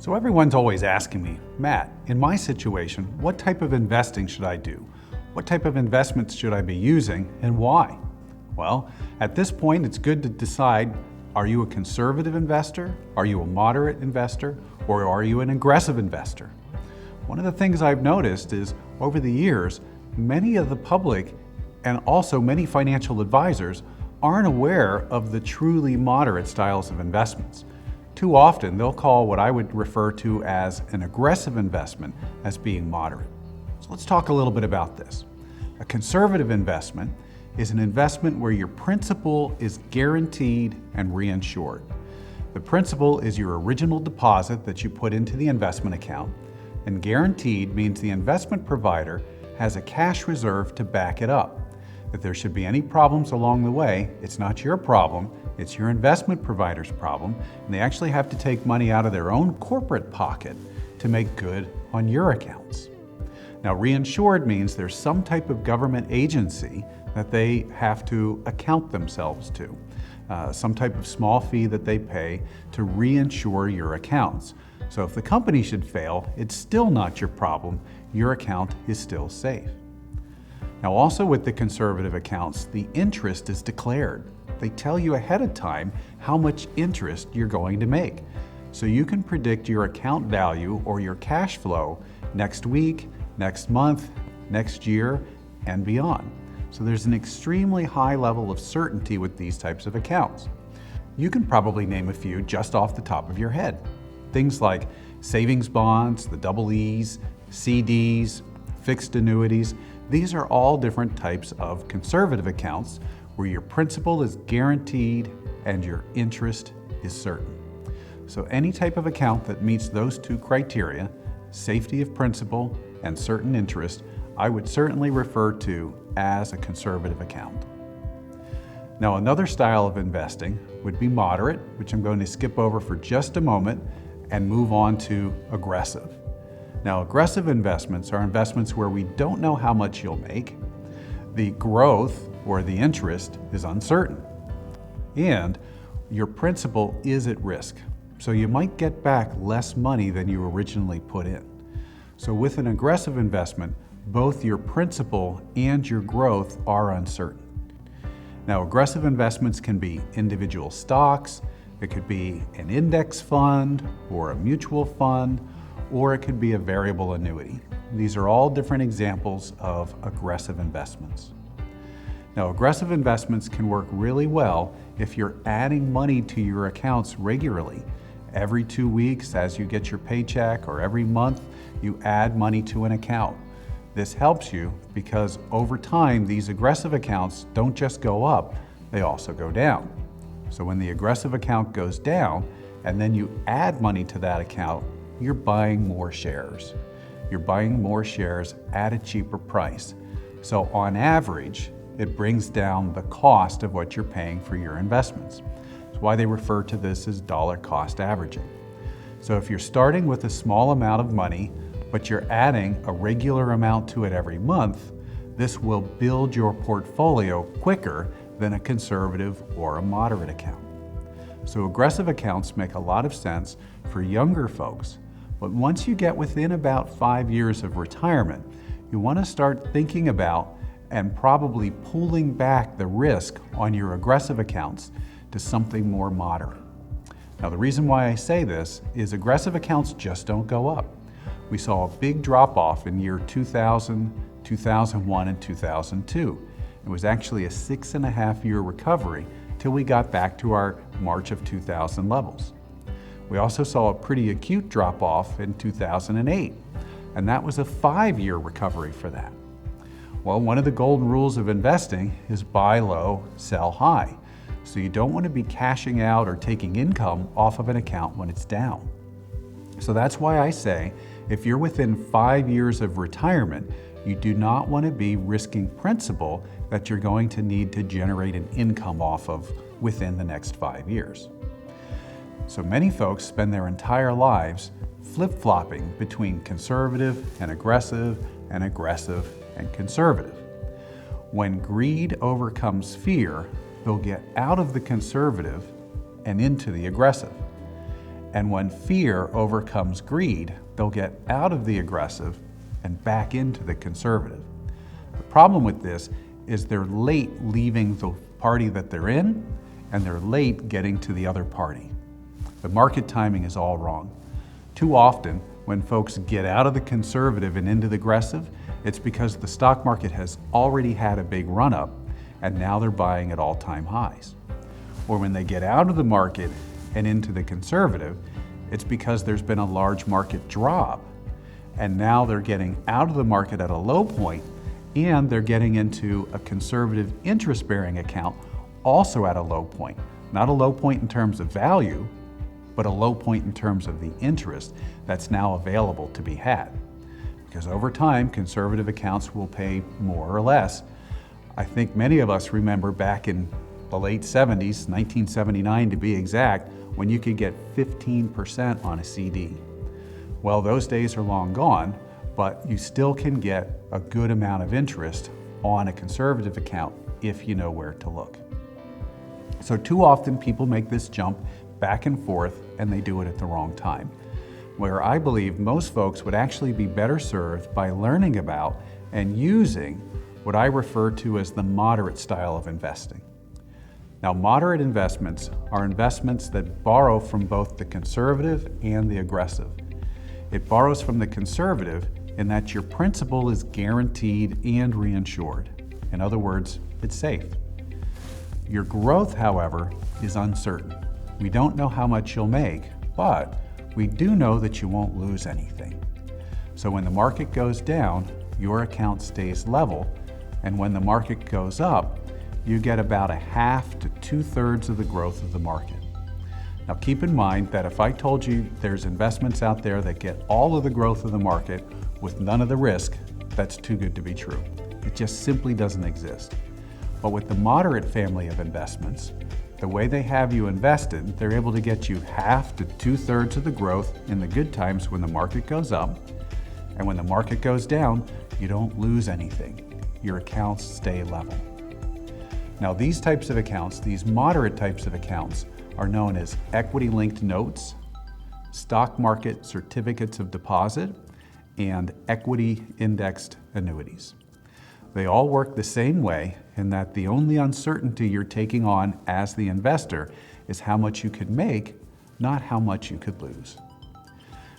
So everyone's always asking me, Matt, in my situation, what type of investing should I do? What type of investments should I be using and why? Well, at this point, it's good to decide, are you a conservative investor? Are you a moderate investor? Or are you an aggressive investor? One of the things I've noticed is over the years, many of the public and also many financial advisors aren't aware of the truly moderate styles of investments. Too often, they'll call what I would refer to as an aggressive investment as being moderate. So let's talk a little bit about this. A conservative investment is an investment where your principal is guaranteed and reinsured. The principal is your original deposit that you put into the investment account, and guaranteed means the investment provider has a cash reserve to back it up. If there should be any problems along the way, it's not your problem, it's your investment provider's problem, and they actually have to take money out of their own corporate pocket to make good on your accounts. Now, reinsured means there's some type of government agency that they have to account themselves to, some type of small fee that they pay to reinsure your accounts. So if the company should fail, it's still not your problem, your account is still safe. Now, also with the conservative accounts, the interest is declared. They tell you ahead of time how much interest you're going to make. So you can predict your account value or your cash flow next week, next month, next year, and beyond. So there's an extremely high level of certainty with these types of accounts. You can probably name a few just off the top of your head. Things like savings bonds, the double E's, CDs, fixed annuities. These are all different types of conservative accounts where your principal is guaranteed and your interest is certain. So any type of account that meets those two criteria, safety of principal and certain interest, I would certainly refer to as a conservative account. Now, another style of investing would be moderate, which I'm going to skip over for just a moment and move on to aggressive. Now, aggressive investments are investments where we don't know how much you'll make, the growth or the interest is uncertain, and your principal is at risk. So you might get back less money than you originally put in. So with an aggressive investment, both your principal and your growth are uncertain. Now, aggressive investments can be individual stocks, it could be an index fund or a mutual fund, or it could be a variable annuity. These are all different examples of aggressive investments. Now, aggressive investments can work really well if you're adding money to your accounts regularly. Every 2 weeks as you get your paycheck or every month, you add money to an account. This helps you because over time, these aggressive accounts don't just go up, they also go down. So when the aggressive account goes down and then you add money to that account, you're buying more shares. You're buying more shares at a cheaper price. So on average, it brings down the cost of what you're paying for your investments. That's why they refer to this as dollar cost averaging. So if you're starting with a small amount of money, but you're adding a regular amount to it every month, this will build your portfolio quicker than a conservative or a moderate account. So aggressive accounts make a lot of sense for younger folks, but once you get within about 5 years of retirement, you want to start thinking about and probably pulling back the risk on your aggressive accounts to something more moderate. Now, the reason why I say this is aggressive accounts just don't go up. We saw a big drop off in year 2000, 2001, and 2002. It was actually a 6.5 year recovery till we got back to our March of 2000 levels. We also saw a pretty acute drop off in 2008, and that was a 5-year recovery for that. Well, one of the golden rules of investing is buy low, sell high. So you don't want to be cashing out or taking income off of an account when it's down. So that's why I say, if you're within 5 years of retirement, you do not want to be risking principal that you're going to need to generate an income off of within the next 5 years. So many folks spend their entire lives flip-flopping between conservative and aggressive and conservative. When greed overcomes fear, they'll get out of the conservative and into the aggressive. And when fear overcomes greed, they'll get out of the aggressive and back into the conservative. The problem with this is they're late leaving the party that they're in, and they're late getting to the other party. The market timing is all wrong. Too often, when folks get out of the conservative and into the aggressive, it's because the stock market has already had a big run-up, and now they're buying at all-time highs. Or when they get out of the market and into the conservative, it's because there's been a large market drop, and now they're getting out of the market at a low point, and they're getting into a conservative interest-bearing account also at a low point. Not a low point in terms of value, but a low point in terms of the interest that's now available to be had. Because over time, conservative accounts will pay more or less. I think many of us remember back in the late 70s, 1979 to be exact, when you could get 15% on a CD. Well, those days are long gone, but you still can get a good amount of interest on a conservative account if you know where to look. So too often people make this jump back and forth and they do it at the wrong time. Where I believe most folks would actually be better served by learning about and using what I refer to as the moderate style of investing. Now, moderate investments are investments that borrow from both the conservative and the aggressive. It borrows from the conservative in that your principal is guaranteed and reinsured. In other words, it's safe. Your growth, however, is uncertain. We don't know how much you'll make, but we do know that you won't lose anything. So when the market goes down, your account stays level, and when the market goes up, you get about 1/2 to 2/3 of the growth of the market. Now keep in mind that if I told you there's investments out there that get all of the growth of the market with none of the risk, that's too good to be true. It just simply doesn't exist. But with the moderate family of investments, the way they have you invested, they're able to get you 1/2 to 2/3 of the growth in the good times when the market goes up, and when the market goes down, you don't lose anything. Your accounts stay level. Now these types of accounts, these moderate types of accounts, are known as equity-linked notes, stock market certificates of deposit, and equity-indexed annuities. They all work the same way in that the only uncertainty you're taking on as the investor is how much you could make, not how much you could lose.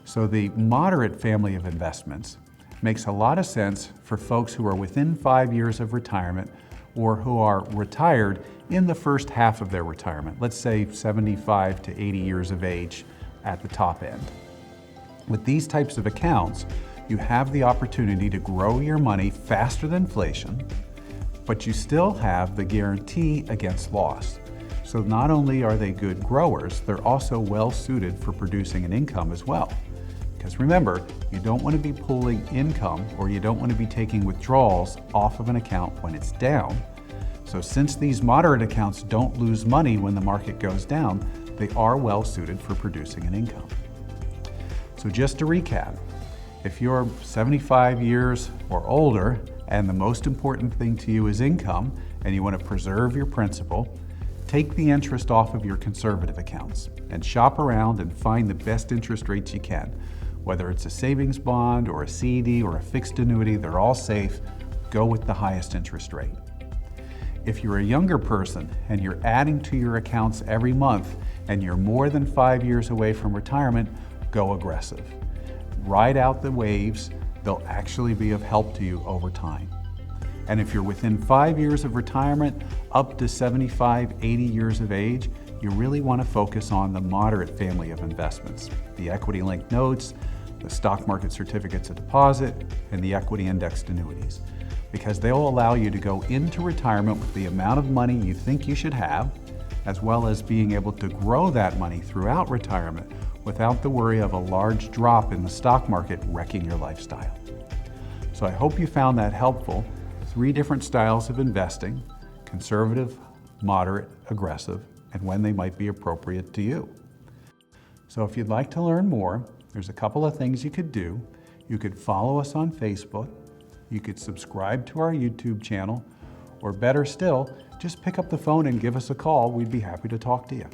So the moderate family of investments makes a lot of sense for folks who are within 5 years of retirement or who are retired in the first half of their retirement, let's say 75 to 80 years of age at the top end. With these types of accounts, you have the opportunity to grow your money faster than inflation, but you still have the guarantee against loss. So not only are they good growers, they're also well suited for producing an income as well. Because remember, you don't want to be pulling income or you don't want to be taking withdrawals off of an account when it's down. So since these moderate accounts don't lose money when the market goes down, they are well suited for producing an income. So just to recap, if you're 75 years or older and the most important thing to you is income and you want to preserve your principal, take the interest off of your conservative accounts and shop around and find the best interest rates you can. Whether it's a savings bond or a CD or a fixed annuity, they're all safe. Go with the highest interest rate. If you're a younger person and you're adding to your accounts every month and you're more than 5 years away from retirement, go aggressive. Ride out the waves. They'll actually be of help to you over time. And if you're within 5 years of retirement, up to 75, 80 years of age, you really want to focus on the moderate family of investments, the equity-linked notes, the stock market certificates of deposit, and the equity-indexed annuities, because they'll allow you to go into retirement with the amount of money you think you should have, as well as being able to grow that money throughout retirement without the worry of a large drop in the stock market wrecking your lifestyle. So I hope you found that helpful. 3 different styles of investing: conservative, moderate, aggressive, and when they might be appropriate to you. So if you'd like to learn more, there's a couple of things you could do. You could follow us on Facebook, you could subscribe to our YouTube channel, or better still, just pick up the phone and give us a call. We'd be happy to talk to you.